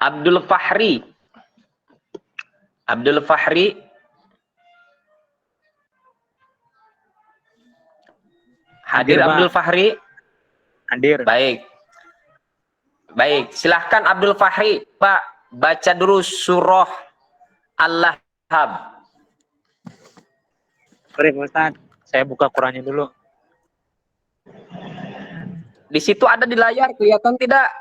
Abdul Fahri. Abdul Fahri. Hadir Abdul Fahri? Hadir. Baik. Baik, silahkan Abdul Fahri, Pak, baca dulu surah Al-Lahab. Baik, Ustaz. Saya buka Qurannya dulu. Di situ ada di layar, kelihatan tidak?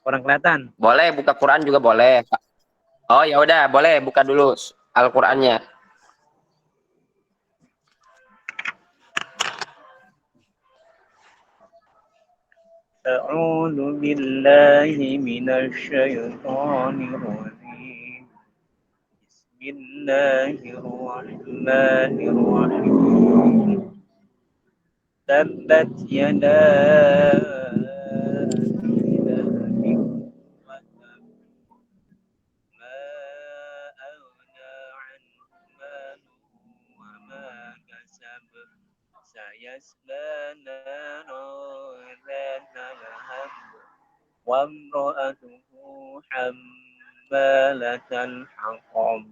Kurang kelihatan. Boleh, buka Quran juga boleh. Oh, ya udah, boleh buka dulu Al-Qur'annya. A'udzu billahi minasy syaithanir rajim. Bismillahirrahmanirrahim. Tabbat yada Abi lahabin wa tab. Ma aghna anhu maluhu wa ma kasab. Sayasla naran dzata lahab. وامرأته حمالة الحطب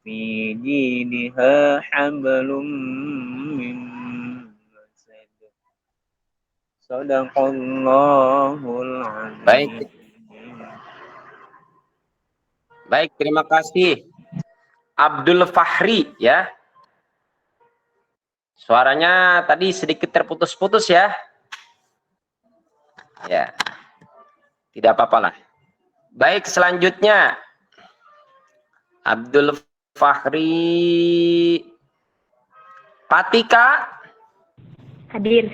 في جيدها حبل من مسد صدق الله Baik, العظيم. baik, terima kasih. Abdul Fahri ya. Suaranya tadi sedikit terputus-putus ya. Ya, tidak apa-apa lah. Baik, selanjutnya Abdul Fahri Patika. Hadir.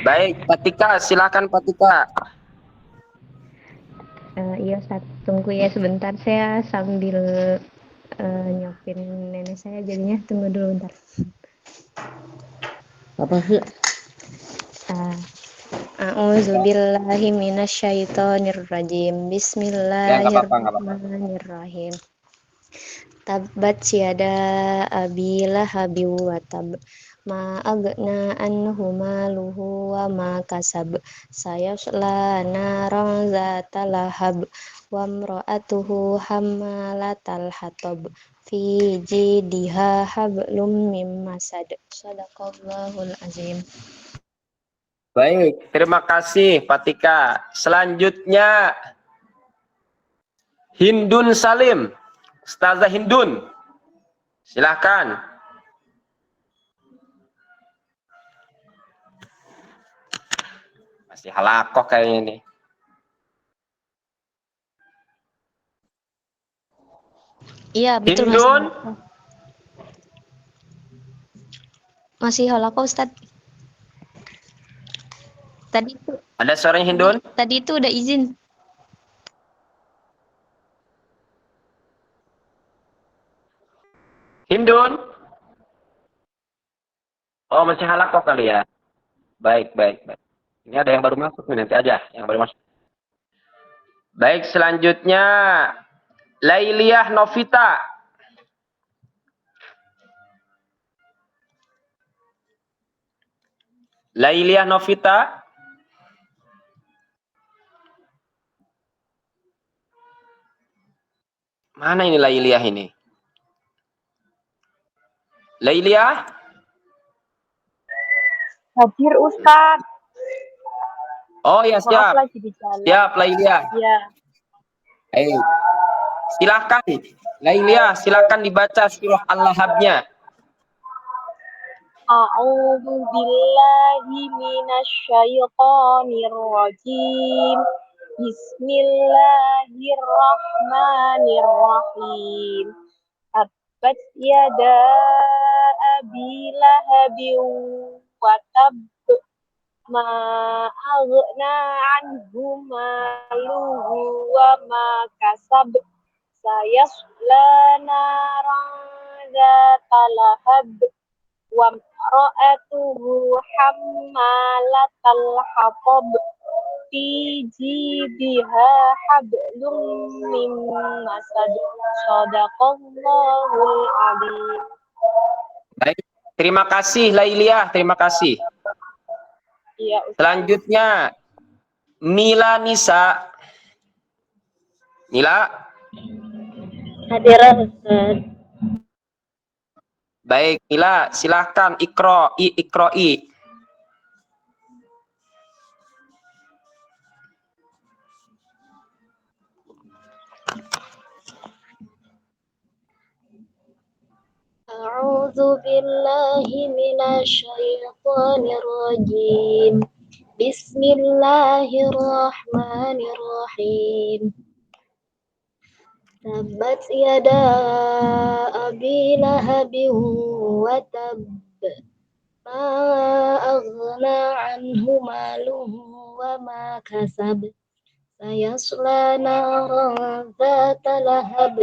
Baik, Patika, silakan Patika. Iya Ustaz, tunggu ya sebentar, saya sambil nyopin nenek saya, jadinya tunggu dulu bentar. Apa sih? A'udzubillahi minasyaitonirrajim. Ya, nggak apa-apa, nggak apa-apa. Bismillahirrahmanirrahim. Tabbat yada abi lahabin wa tab. Ma agna anhu maluhu wa ma kasab. Sayasla naran zata lahab. Wa mra'atuhu hammalatal hatab. Fi jidiha hablum mim masad. Shadaqallahul azim. Baik, terima kasih Patika. Selanjutnya Hindun Salim. Ustazah Hindun. Silakan. Masih halakoh kayaknya ini. Iya, betul Hindun. masih halakoh Ustaz. Ada suaranya Hindun? Tadi itu udah izin. Hindun. Oh, masih halakoh kali ya. Baik, baik, baik. Ini ada yang baru masuk nih, nanti aja yang baru masuk. Baik, selanjutnya Lailiyah Novita. Lailiyah Novita. Mana ini Lailiyah ini? Lailiyah? Hadir Ustaz. Oh ya, siap. Maaf lagi di jalan. Siap, Lailiyah. Ya. Hey. Silakan, Lailiyah, silakan dibaca surah Al-Lahabnya. A'udzu billahi minasyaitonir rajim. Bismillahirrahmanirrahim. Tabbat yada abi lahabin wa tab. Ma aghna anhu maluhu wa ma kasab. Sayasla naran dzata lahab. Wa imra'atuhu hammalatal hatab. Fi jidiha hablum min masad. Shadaqallahul adzim. Baik, terima kasih Lailiyah, terima kasih. Iya, Selanjutnya Mila Nisa. Mila. hadir Ustaz. Baik, Mila, silahkan ikro'i. A'udzu billahi minasyaitonir rajim. Bismillahirrahmanirrahim. Tabbat yada abi lahabin wa tab. Ma aghna anhu maluhu wa ma kasab. Sayasla naran dzata lahab.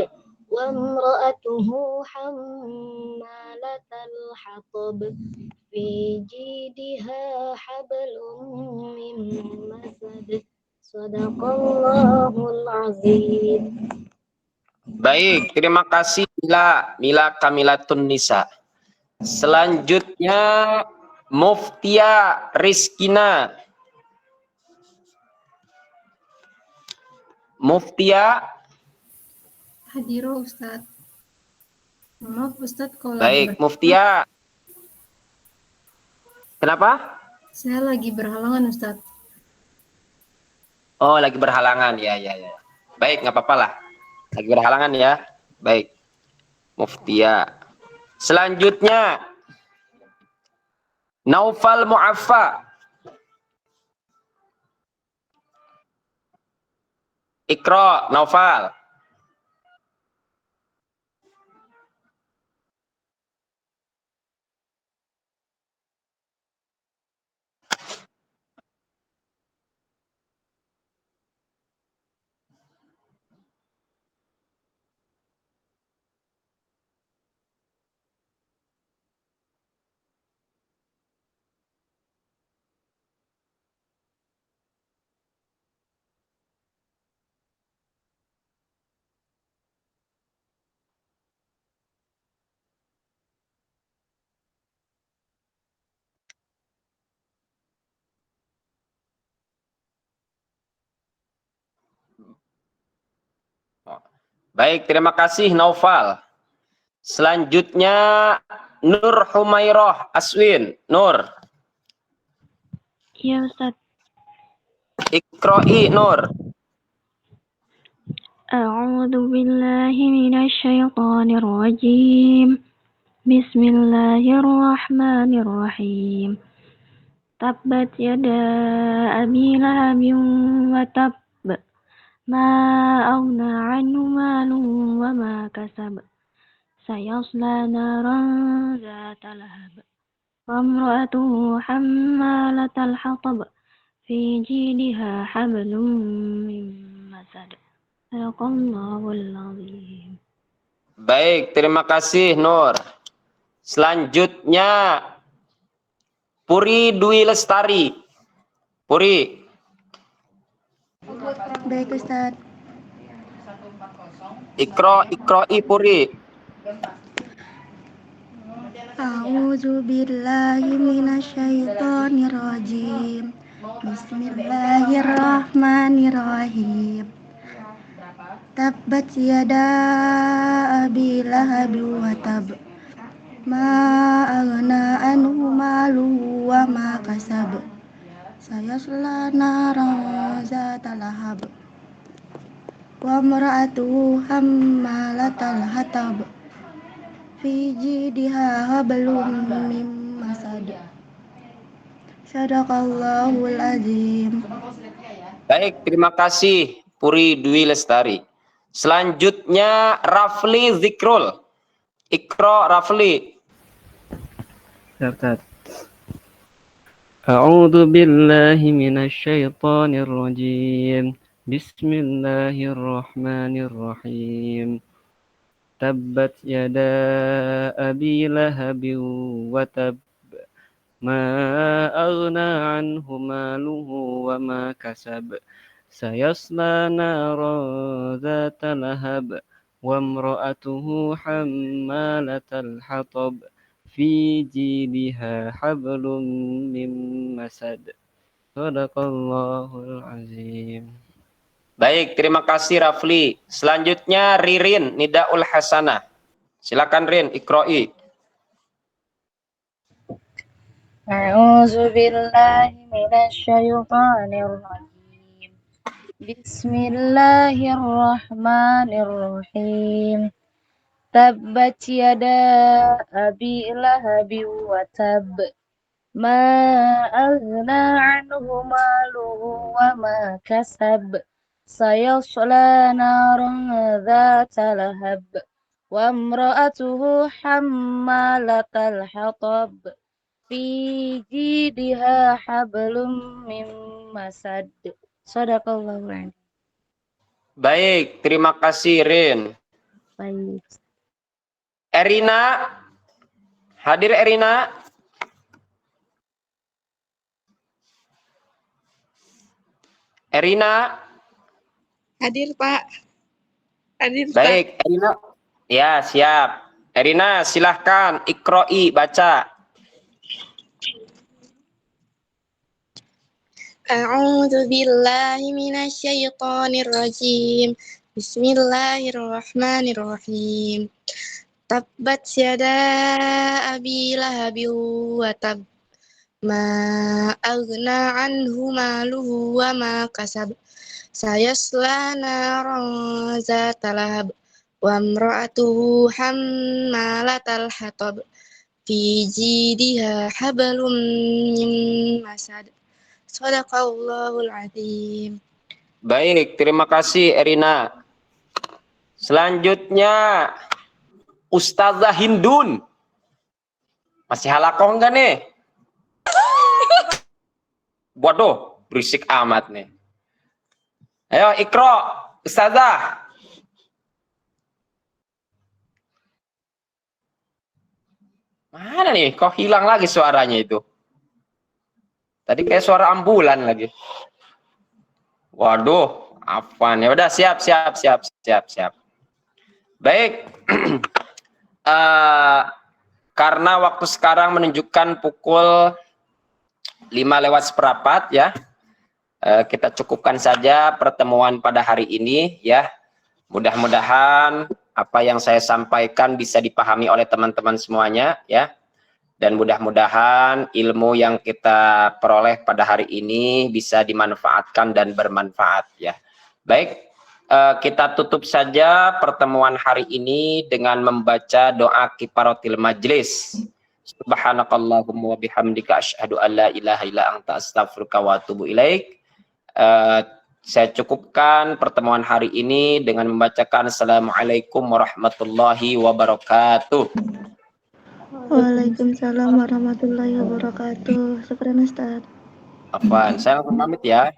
Wa imra'atuhu hammalatal hatab. Fi jidiha hablum min masad. Shadaqallahul azim. Baik, terima kasih Mila Kamilatun Nisa. Selanjutnya Muftia Rizkina. Muftia. Hadiro Ustadz. Maaf Ustadz kalau Baik, Muftia. Kenapa? saya lagi berhalangan Ustadz. Oh, lagi berhalangan. Ya. Baik, nggak apa-apa lah. Lagi berhalangan ya. Baik. Muftia. Selanjutnya Naufal Mu'affa. Iqra, Naufal. Baik, terima kasih Naufal. Selanjutnya Nur Humairah Aswin. Nur. Iya Ustaz. Iqra'i Nur. A'udzu billahi minasyaitonir rajim. Bismillahirrahmanirrahim. Tabbat yada abi lahabin wa tab. Ma aghna anhu maluhu wa ma kasab. Sayasla naran zata lahab. Wa imra'atuhu hammalatal hatab. Fi jidha hablum min masad. Sadaqallahul azim. Baik, terima kasih Nur. Selanjutnya Puri Dwi Lestari. Puri. Baik Ustaz. Iqra'i Puri. A'udzu billahi minasyaitonir rajim. Bismillahirrahmanirrahim. Tabbat yada abi lahab wa tab. Ma aghna anhu maluhu wa ma kasab. Sayasla naran zata lahab. Wa imra'atuhu hammalatal hatab. Fi jidha hablum min masad. Sadaqallahul azim. Baik, terima kasih Puri Dwi Lestari. Selanjutnya Rafli Zikrul. Iqra Rafli. Ustaz. A'udzu billahi minasyaitonir rajim. Bismillahirrahmanirrahim. Tabbat yada abi lahabin wa tab. Ma aghna anhu maluhu wa ma kasab. Sayasla naran zata lahab. Wa imra'atuhu hammalatal hatab. Fi jidha hablum min masad. Sadaqallahul azim. Baik, terima kasih Rafli. Selanjutnya Ririn Nidaul Hasanah. Silakan Rin, Iqra'i. A'udzu billahi minasyaitonir rajim. Bismillahirrahmanirrahim. Tabbat yada abi lahabin wa tab. Ma aghna anhu maluhu wa ma kasab. Sayasla naran dhata lahab. Wa imra'atuhu hammalatal hatab. Fi jidha hablum min masad. Sadaqallahu a'lam. Baik, terima kasih Rin. Baik. Erina. Hadir Erina. Erina. Hadir Pak. Hadir Ustaz. Baik, Erina. Ya, siap. Erina, silahkan Iqra'i baca. A'udzu billahi minasy syaithanir rajim. Bismillahirrahmanirrahim. Tabbat yada abi lahabin wa tab. Ma aghna anhu maluhu wa ma kasab. Sayasla naran zata lahab. Wa imra'atuhu hammalatal hatab. Fi jidiha hablum min masad. Shadaqallahul azim. Baik, terima kasih Erina. Selanjutnya Ustazah Hindun. Masih halakoh enggak nih? Waduh, berisik amat nih. Ayo Ikro, Ustazah. Mana nih? Kok hilang lagi suaranya itu? Tadi kayak suara ambulan lagi. Waduh, apa nih? Udah siap. Baik. Karena waktu sekarang menunjukkan pukul 5:05 ya. Kita cukupkan saja pertemuan pada hari ini ya. Mudah-mudahan apa yang saya sampaikan bisa dipahami oleh teman-teman semuanya ya. Dan mudah-mudahan ilmu yang kita peroleh pada hari ini bisa dimanfaatkan dan bermanfaat ya. Baik, kita tutup saja pertemuan hari ini dengan membaca doa kifaratil majlis. Subhanakallahumma wa bihamdika asyhadu an la ilaha illa anta astaghfiruka wa atubu ilaik. Saya cukupkan pertemuan hari ini dengan membacakan Assalamualaikum warahmatullahi wabarakatuh. Waalaikumsalam warahmatullahi wabarakatuh. Syukran Ustaz. Afwan, saya langsung pamit ya.